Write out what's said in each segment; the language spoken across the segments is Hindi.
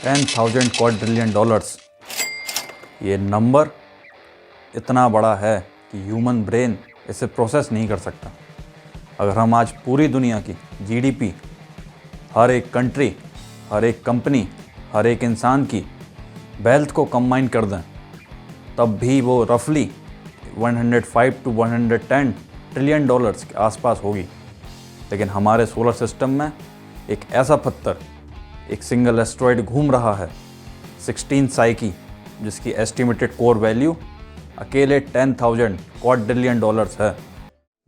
10,000 क्वाड्रिलियन डॉलर्स। ये नंबर इतना बड़ा है कि ह्यूमन ब्रेन इसे प्रोसेस नहीं कर सकता। अगर हम आज पूरी दुनिया की जीडीपी, हर एक कंट्री, हर एक कंपनी, हर एक इंसान की वेल्थ को कंबाइन कर दें, तब भी वो रफली 105 to 110 ट्रिलियन डॉलर्स के आसपास होगी। लेकिन हमारे सोलर सिस्टम में एक ऐसा पत्थर, एक सिंगल एस्ट्रॉयड घूम रहा है 16 साइकी, जिसकी एस्टिमेटेड कोर वैल्यू अकेले 10,000 क्वाड्रिलियन डॉलर्स है।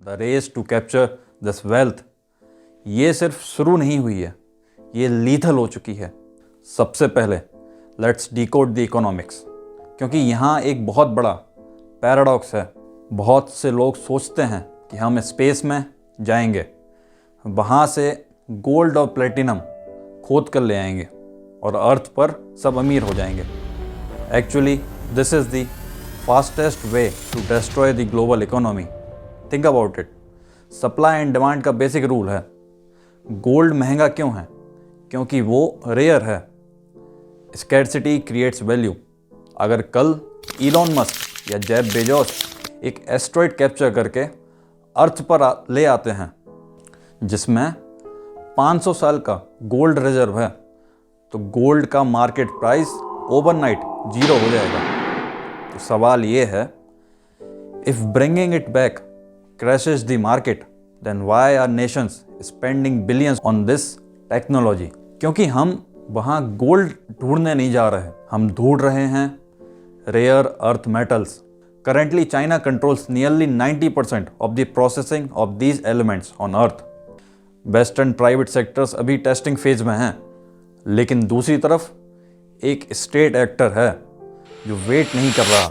The race to capture this wealth ये सिर्फ शुरू नहीं हुई है, ये लीथल हो चुकी है। सबसे पहले लेट्स डिकोड द इकोनॉमिक्स, क्योंकि यहाँ एक बहुत बड़ा पैराडॉक्स है। बहुत से लोग सोचते हैं कि हम स्पेस में जाएंगे, वहाँ से गोल्ड और प्लेटिनम खोद कर ले आएंगे और अर्थ पर सब अमीर हो जाएंगे। Actually this is the fastest way to destroy the global economy. Think about it. Supply and demand का बेसिक रूल है। गोल्ड महंगा क्यों है? क्योंकि वो रेयर है। Scarcity creates value. अगर कल इलॉन मस्क या जेफ बेजोस एक एस्ट्रॉयड कैप्चर करके अर्थ पर ले आते हैं जिसमें 500 साल का गोल्ड रिजर्व है, तो गोल्ड का मार्केट प्राइस ओवरनाइट जीरो हो जाएगा। तो सवाल ये है, if bringing it back crashes the market, then why are nations spending billions on this technology? क्योंकि हम वहाँ गोल्ड ढूंढने नहीं जा रहे, हम ढूंढ रहे हैं rare earth metals. Currently, China controls nearly 90% of the processing of these elements on Earth. Western private sectors अभी टेस्टिंग फेज में हैं, लेकिन दूसरी तरफ एक स्टेट एक्टर है जो वेट नहीं कर रहा।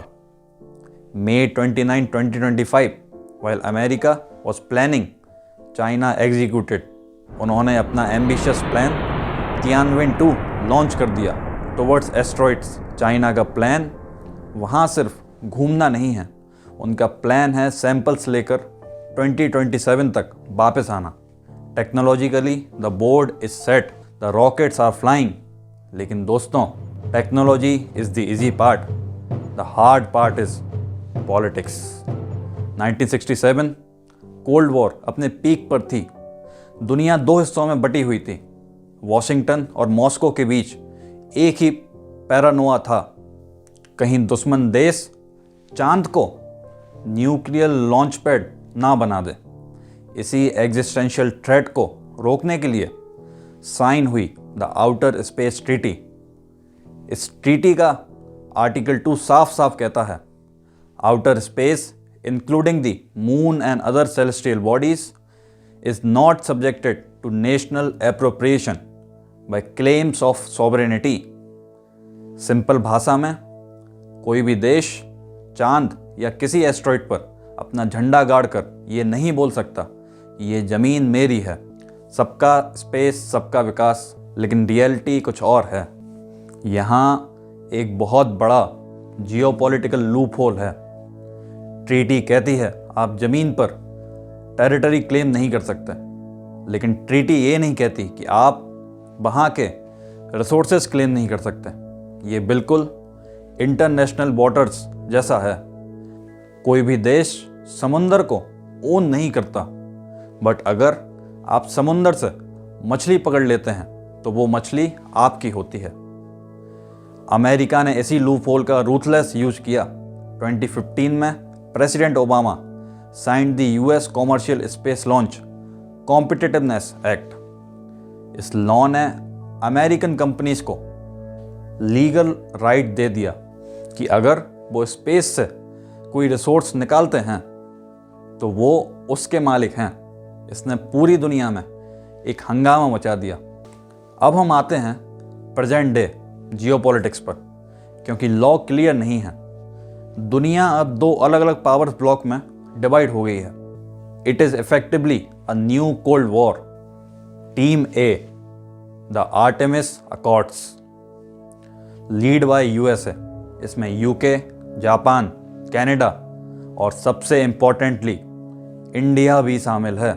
May 29, 2025, while America was planning, China executed. उन्होंने अपना एम्बिशियस प्लान Tianwen-2 लॉन्च कर दिया टुवर्ड्स एस्ट्रॉइड्स। चाइना का प्लान वहाँ सिर्फ घूमना नहीं है, उनका प्लान है सैंपल्स लेकर 2027 तक वापस आना। Technologically the board is set, the rockets are flying. लेकिन दोस्तों, technology is the easy part, the hard part is politics. 1967 cold war अपने पीक पर थी। दुनिया दो हिस्सों में बटी हुई थी। वॉशिंगटन और मॉस्को के बीच एक ही पैरानोआ था, कहीं दुश्मन देश चांद को न्यूक्लियर लॉन्च पैड ना बना दे। इसी एग्जिस्टेंशियल थ्रेट को रोकने के लिए साइन हुई द आउटर स्पेस ट्रीटी। इस ट्रीटी का आर्टिकल 2 साफ साफ कहता है, outer space including the moon and other celestial bodies is not subjected to national appropriation by claims of sovereignty। Simple भाषा में, कोई भी देश चांद या किसी एस्ट्रॉइड पर अपना झंडा गाड़कर ये नहीं बोल सकता कि ये ज़मीन मेरी है। सबका स्पेस, सबका विकास। लेकिन रियलिटी कुछ और है। यहाँ एक बहुत बड़ा जियोपॉलिटिकल लूप होल है। ट्रीटी कहती है आप ज़मीन पर टेरिटरी क्लेम नहीं कर सकते, लेकिन ट्रीटी ये नहीं कहती कि आप वहाँ के रिसोर्सेज क्लेम नहीं कर सकते। ये बिल्कुल इंटरनेशनल बॉर्डर्स जैसा है। कोई भी देश समुंदर को ओन नहीं करता, बट अगर आप समुंदर से मछली पकड़ लेते हैं तो वो मछली आपकी होती है। अमेरिका ने इसी लूप होल का रूथलेस यूज किया। 2015 में president Obama signed the US commercial space launch competitiveness act. इस लॉ ने अमेरिकन कंपनीज को लीगल राइट दे दिया कि अगर वो स्पेस से कोई रिसोर्स निकालते हैं तो वो उसके मालिक हैं। इसने पूरी दुनिया में एक हंगामा मचा दिया। अब हम आते हैं प्रेजेंट डे जियोपॉलिटिक्स पर, क्योंकि लॉ क्लियर नहीं है। दुनिया अब दो अलग अलग पावर ब्लॉक में डिवाइड हो गई है। It is effectively a new cold war. Team A, the Artemis accords, lead by USA. इसमें यूके, जापान, कनाडा और सबसे इम्पोर्टेंटली इंडिया भी शामिल है।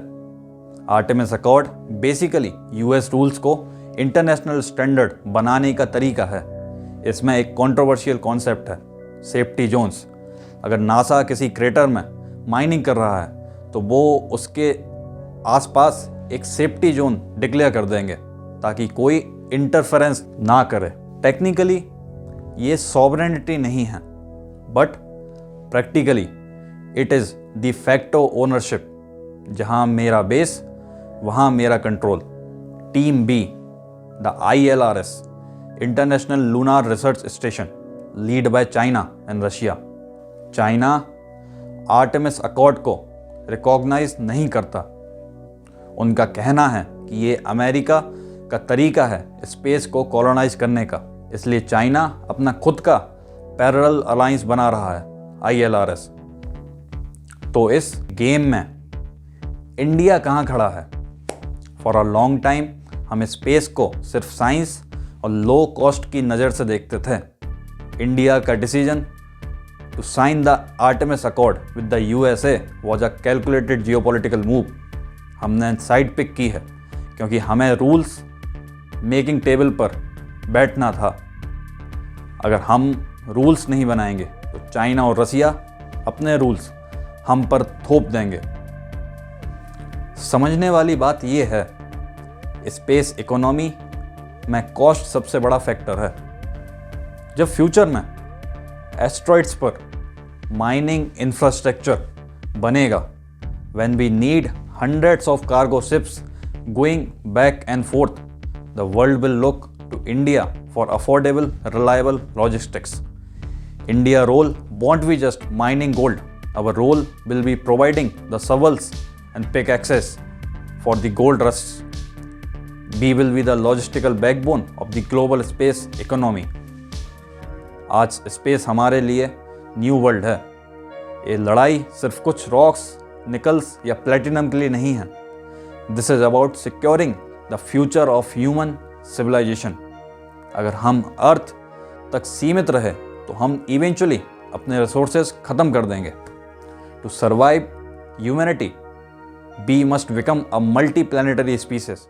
Artemis accord basically US rules को इंटरनेशनल स्टैंडर्ड बनाने का तरीका है। इसमें एक कंट्रोवर्शियल कॉन्सेप्ट है, सेफ्टी जोन्स। अगर नासा किसी क्रेटर में माइनिंग कर रहा है तो वो उसके आसपास एक सेफ्टी जोन डिक्लेयर कर देंगे ताकि कोई इंटरफेरेंस ना करे। टेक्निकली ये सॉवरेनिटी नहीं है, but practically it is de facto ownership. जहाँ मेरा बेस वहाँ मेरा control. Team B, the ILRS, international lunar research station, lead by China and Russia. China Artemis accord को रिकॉग्नाइज नहीं करता। उनका कहना है कि ये अमेरिका का तरीका है स्पेस को कॉलोनाइज करने का, इसलिए चाइना अपना खुद का पैरेलल अलायंस बना रहा है, ILRS। तो इस गेम में इंडिया कहाँ खड़ा है? फॉर अ लॉन्ग टाइम हम स्पेस को सिर्फ साइंस और लो कॉस्ट की नज़र से देखते थे। इंडिया का decision to sign the Artemis accord with the USA was a calculated geopolitical move. हमने साइड पिक की है क्योंकि हमें रूल्स मेकिंग टेबल पर बैठना था। अगर हम रूल्स नहीं बनाएंगे तो चाइना और रसिया अपने रूल्स हम पर थोप देंगे। समझने वाली बात यह है, स्पेस इकोनॉमी में कॉस्ट सबसे बड़ा फैक्टर है। जब फ्यूचर में एस्ट्रॉइड्स पर माइनिंग इंफ्रास्ट्रक्चर बनेगा, when we need hundreds of cargo ships going back and forth, the world will look to India for affordable, reliable logistics. India's role won't be just mining gold. Our role will be providing the shovels and pickaxes for the gold rush. We will be the logistical backbone of the global space economy. आज स्पेस हमारे लिए न्यू वर्ल्ड है। ये लड़ाई सिर्फ कुछ रॉक्स, निकल्स या प्लेटिनम के लिए नहीं है। This is about securing the future of human civilisation. अगर हम अर्थ तक सीमित रहे तो हम इवेंचुअली अपने रिसोर्सेज खत्म कर देंगे। To survive humanity, we must become a multi planetary species.